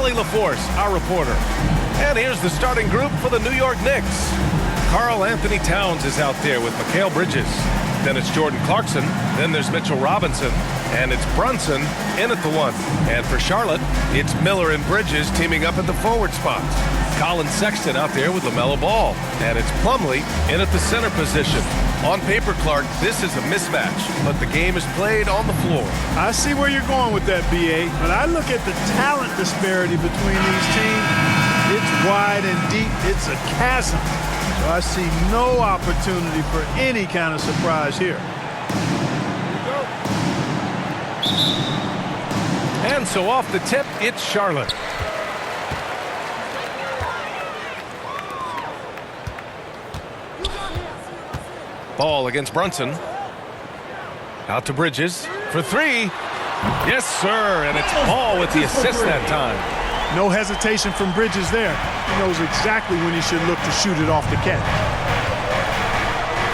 Kelly LaForce, our reporter. And here's the starting group for the New York Knicks. Karl Anthony Towns is out there with Mikal Bridges. Then it's Jordan Clarkson. Then there's Mitchell Robinson. And it's Brunson in at the 1. And for Charlotte, it's Miller and Bridges teaming up at the forward spots. Colin Sexton out there with LaMelo Ball. And it's Plumlee in at the center position. On paper, Clark, this is a mismatch, but the game is played on the floor. I see where you're going with that, BA, but I look at the talent disparity between these teams. It's wide and deep. It's a chasm. So I see no opportunity for any kind of surprise here. And so off the tip, it's Charlotte. Ball against Brunson. Out to Bridges for 3. Yes, sir, and it's Ball with the assist that time. No hesitation from Bridges there. He knows exactly when he should look to shoot it off the catch.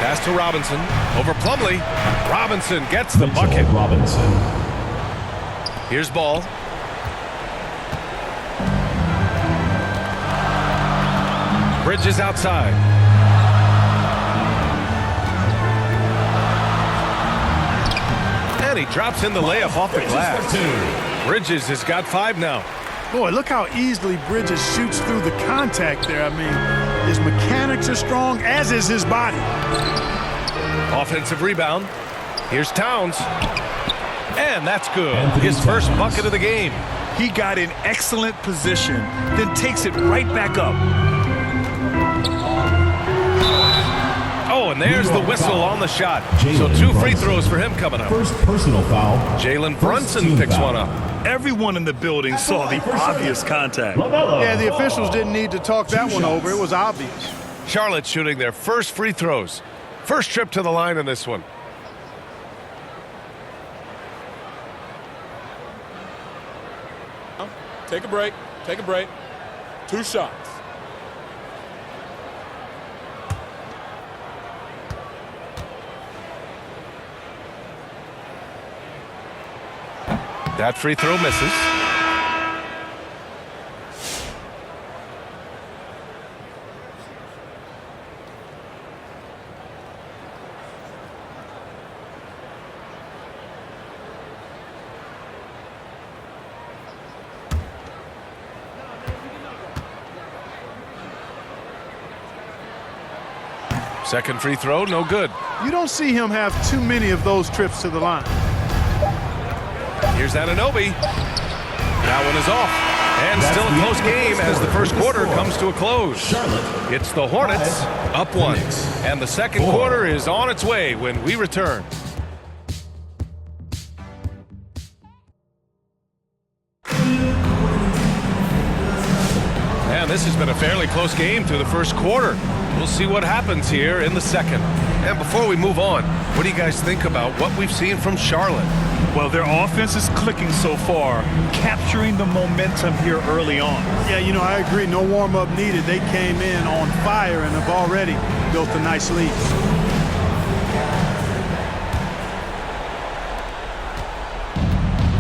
Pass to Robinson. Over Plumlee. Robinson gets the bucket. Robinson. Here's Ball. Bridges outside. And he drops in the layup off the glass. Bridges has got 5 now. Boy, look how easily Bridges shoots through the contact there. I mean, his mechanics are strong, as is his body. Offensive rebound. Here's Towns. And that's good. His first bucket of the game. He got in excellent position, then takes it right back up. Oh, and there's the whistle on the shot. So 2 free throws for him coming up. First personal foul. Jalen Brunson picks one up. Everyone in the building saw the obvious contact. Yeah, the officials didn't need to talk that one over. It was obvious. Charlotte shooting their first free throws. First trip to the line in this one. Take a break. Take a break. 2 shots. That free throw misses. Second free throw, no good. You don't see him have too many of those trips to the line. Here's Anunoby. That one is off. And still a close game as the first quarter comes to a close. It's the Hornets up 1. And the second quarter is on its way when we return. And this has been a fairly close game through the first quarter. We'll see what happens here in the second. And before we move on, what do you guys think about what we've seen from Charlotte? Well, their offense is clicking so far, capturing the momentum here early on. Yeah, you know, I agree. No warm-up needed. They came in on fire and have already built a nice lead.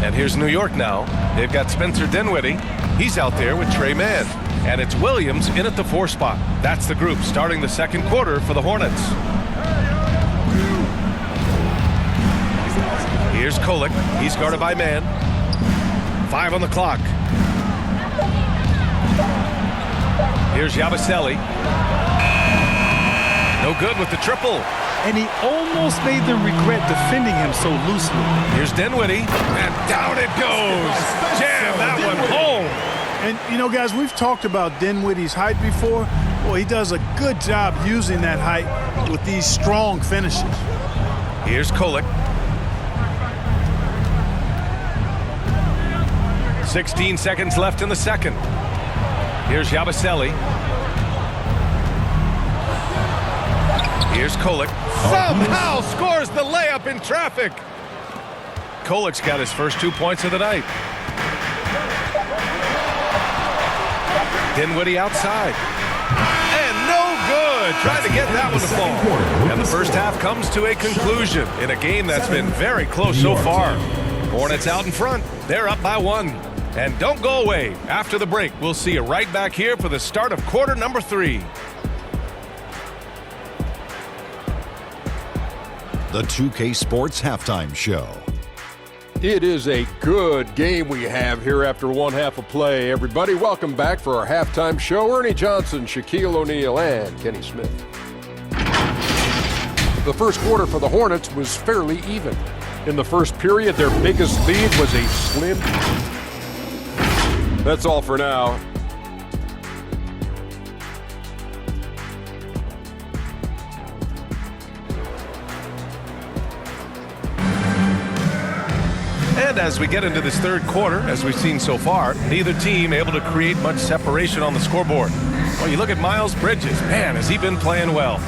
And here's New York now. They've got Spencer Dinwiddie. He's out there with Trey Mann. And it's Williams in at the 4 spot. That's the group starting the second quarter for the Hornets. Here's Kolek. He's guarded by Mann. 5 on the clock. Here's Yabusele. No good with the triple. And he almost made them regret defending him so loosely. Here's Dinwiddie. And down it goes. Jam that one home. And, you know, guys, we've talked about Dinwiddie's height before. Well, he does a good job using that height with these strong finishes. Here's Kolek. 16 seconds left in the second. Here's Yabusele. Here's Kolek. Somehow scores the layup in traffic. Kolek's got his first 2 points of the night. Dinwiddie outside. And no good. Trying to get that one to fall. And the first half comes to a conclusion in a game that's been very close so far. Hornets out in front. They're up by 1. And don't go away. After the break, we'll see you right back here for the start of quarter number 3. The 2K Sports Halftime Show. It is a good game we have here after one half of play. Everybody, welcome back for our halftime show. Ernie Johnson, Shaquille O'Neal, and Kenny Smith. The first quarter for the Hornets was fairly even. In the first period, their biggest lead was a slim. That's all for now. And as we get into this third quarter, as we've seen so far, neither team able to create much separation on the scoreboard. Well, you look at Miles Bridges. Man, has he been playing well.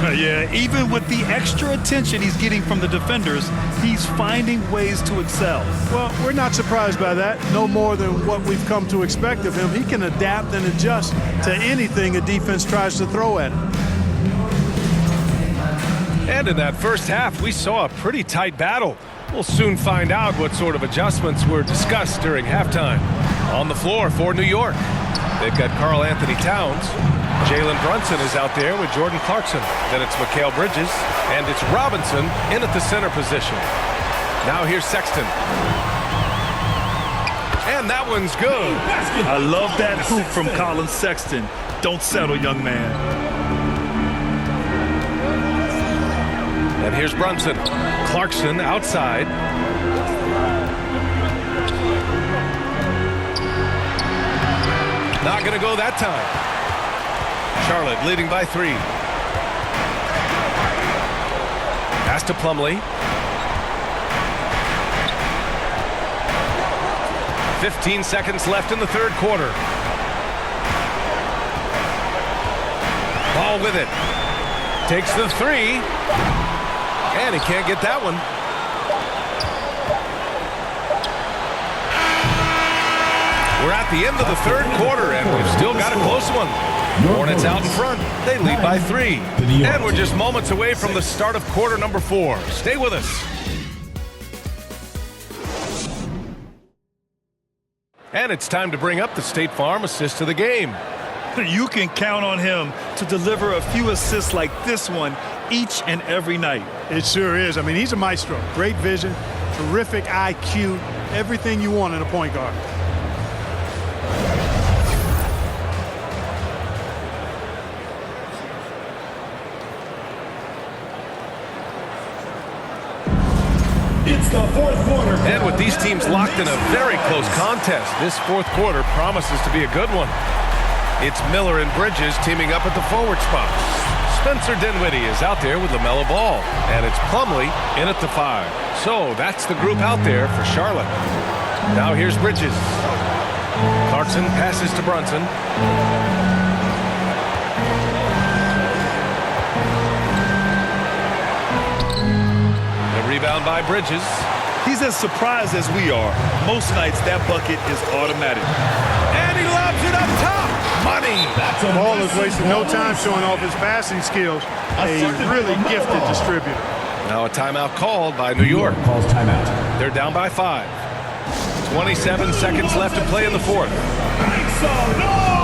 Yeah, even with the extra attention he's getting from the defenders, he's finding ways to excel. Well, we're not surprised by that. No more than what we've come to expect of him. He can adapt and adjust to anything a defense tries to throw at him. And in that first half, we saw a pretty tight battle. We'll soon find out what sort of adjustments were discussed during halftime. On the floor for New York, they've got Karl Anthony Towns. Jalen Brunson is out there with Jordan Clarkson. Then it's Mikal Bridges, and it's Robinson in at the center position. Now here's Sexton. And that one's good. I love that hoop from Colin Sexton. Don't settle, young man. And here's Brunson. Clarkson outside. Not going to go that time. Charlotte leading by 3. Pass to Plumlee. 15 seconds left in the third quarter. Ball with it. Takes the 3. And he can't get that one. We're at the end of the third quarter, and we've still got a close one. Hornets out in front. They lead by 3. And we're just moments away from the start of quarter number 4. Stay with us. And it's time to bring up the State Farm assist of the game. You can count on him to deliver a few assists like this one each and every night. It sure is. I mean, he's a maestro. Great vision, terrific IQ, everything you want in a point guard. It's the fourth quarter. And with these teams locked in a very close contest, this fourth quarter promises to be a good one. It's Miller and Bridges teaming up at the forward spot. Spencer Dinwiddie is out there with LaMelo Ball. And it's Plumlee in at the 5. So that's the group out there for Charlotte. Now here's Bridges. Clarkson passes to Brunson. The rebound by Bridges. He's as surprised as we are. Most nights that bucket is automatic. And he lobs it up top. Money. Ball has wasted no time showing off his passing skills. A really gifted distributor. Now a timeout called by New York. Calls timeout. They're down by 5. 27 seconds left to play in the fourth. Make some noise!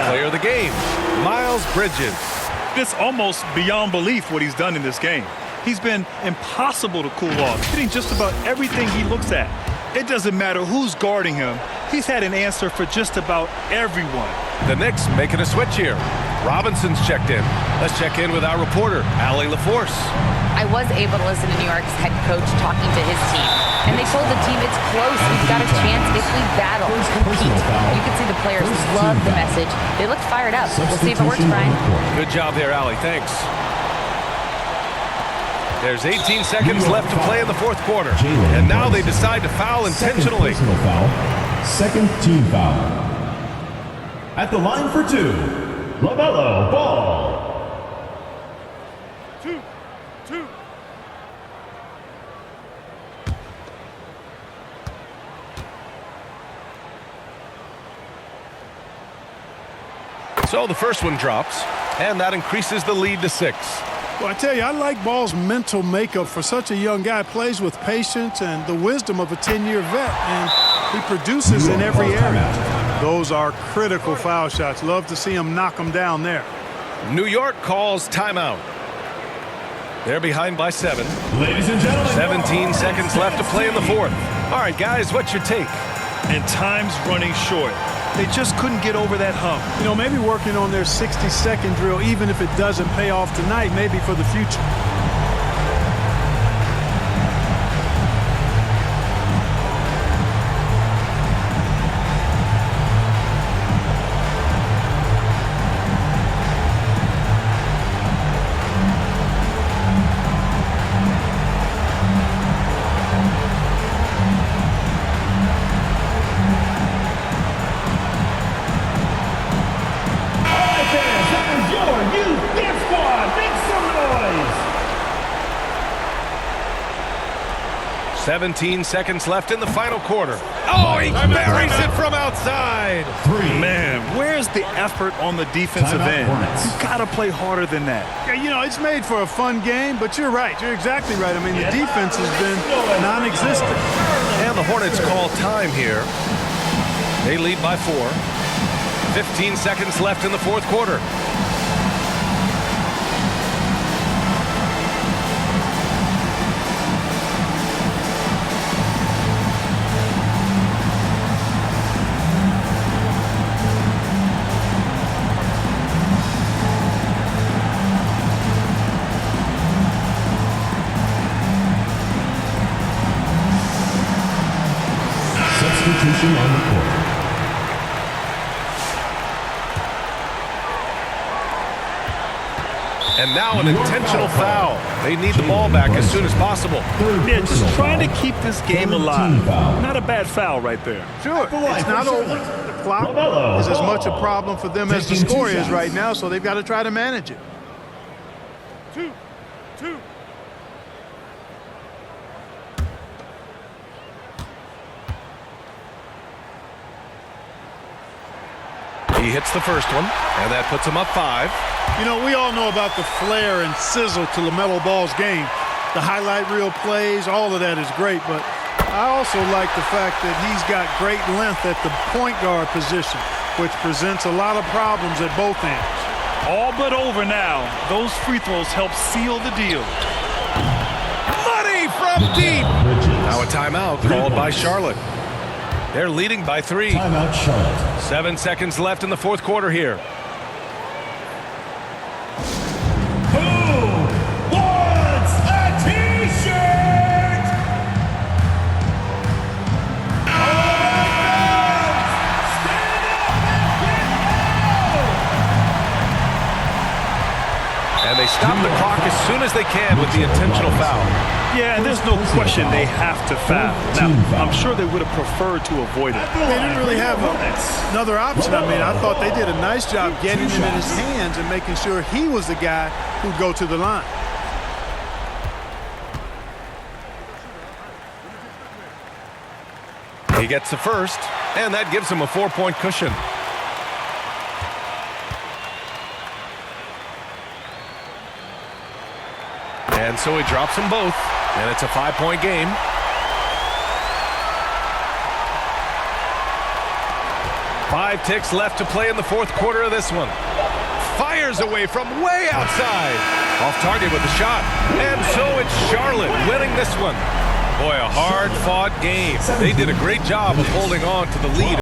Player of the game, Miles Bridges. It's almost beyond belief what he's done in this game. He's been impossible to cool off, hitting just about everything he looks at. It doesn't matter who's guarding him. He's had an answer for just about everyone. The Knicks making a switch here. Robinson's checked in. Let's check in with our reporter, Allie LaForce. I was able to listen to New York's head coach talking to his team. And they told the team it's close. We've got a chance if we battle, compete. You can see the players love the message. They looked fired up. We'll see if it works, Brian. Good job there, Allie. Thanks. There's 18 seconds left to play in the fourth quarter. And now they decide to foul intentionally. Second team foul. At the line for two, LaMelo Ball. Two. So the first one drops, and that increases the lead to 6. Well, I tell you, I like Ball's mental makeup for such a young guy. Plays with patience and the wisdom of a 10-year vet, and he produces in every area. Those are critical foul shots. Love to see him knock them down there. New York calls timeout. They're behind by 7. Ladies and gentlemen, 17 seconds left to play in the fourth. All right, guys, what's your take? And time's running short. They just couldn't get over that hump. You know, maybe working on their 60-second drill, even if it doesn't pay off tonight, maybe for the future. your youth dance squad. Make some noise. 17 seconds left in the final quarter. Oh, he buries it from outside. Man, where's the effort on the defensive end? You got to play harder than that. Yeah, you know, it's made for a fun game, but you're right. You're exactly right. I mean, the defense has been non-existent. And the Hornets call time here. They lead by 4. 15 seconds left in the fourth quarter. Substitution on the court. And now an intentional foul. They need the ball back as soon as possible. Yeah, just trying to keep this game alive. Not a bad foul right there. Sure, it's not over. The clock is as much a problem for them as the score is right now, so they've got to try to manage it. 2. He hits the first one, and that puts him up 5. You know, we all know about the flair and sizzle to LaMelo Ball's game. The highlight reel plays, all of that is great, but I also like the fact that he's got great length at the point guard position, which presents a lot of problems at both ends. All but over now. Those free throws help seal the deal. Money from deep. Now a timeout called by Charlotte. They're leading by 3. Timeout, Charlotte. 7 seconds left in the fourth quarter here. Who wants a T-shirt? Stand up and get out! And they stop the clock as soon as they can with the intentional foul. Yeah, and there's no question they have to foul. Now, I'm sure they would have preferred to avoid it. They didn't really have another option. I mean, I thought they did a nice job getting him in his hands and making sure he was the guy who'd go to the line. He gets the first, and that gives him a 4-point cushion. And so he drops them both, and it's a 5-point game. Five ticks left to play in the fourth quarter of this one. Fires away from way outside. Off target with the shot. And so it's Charlotte winning this one. Boy, a hard-fought game. They did a great job of holding on to the lead.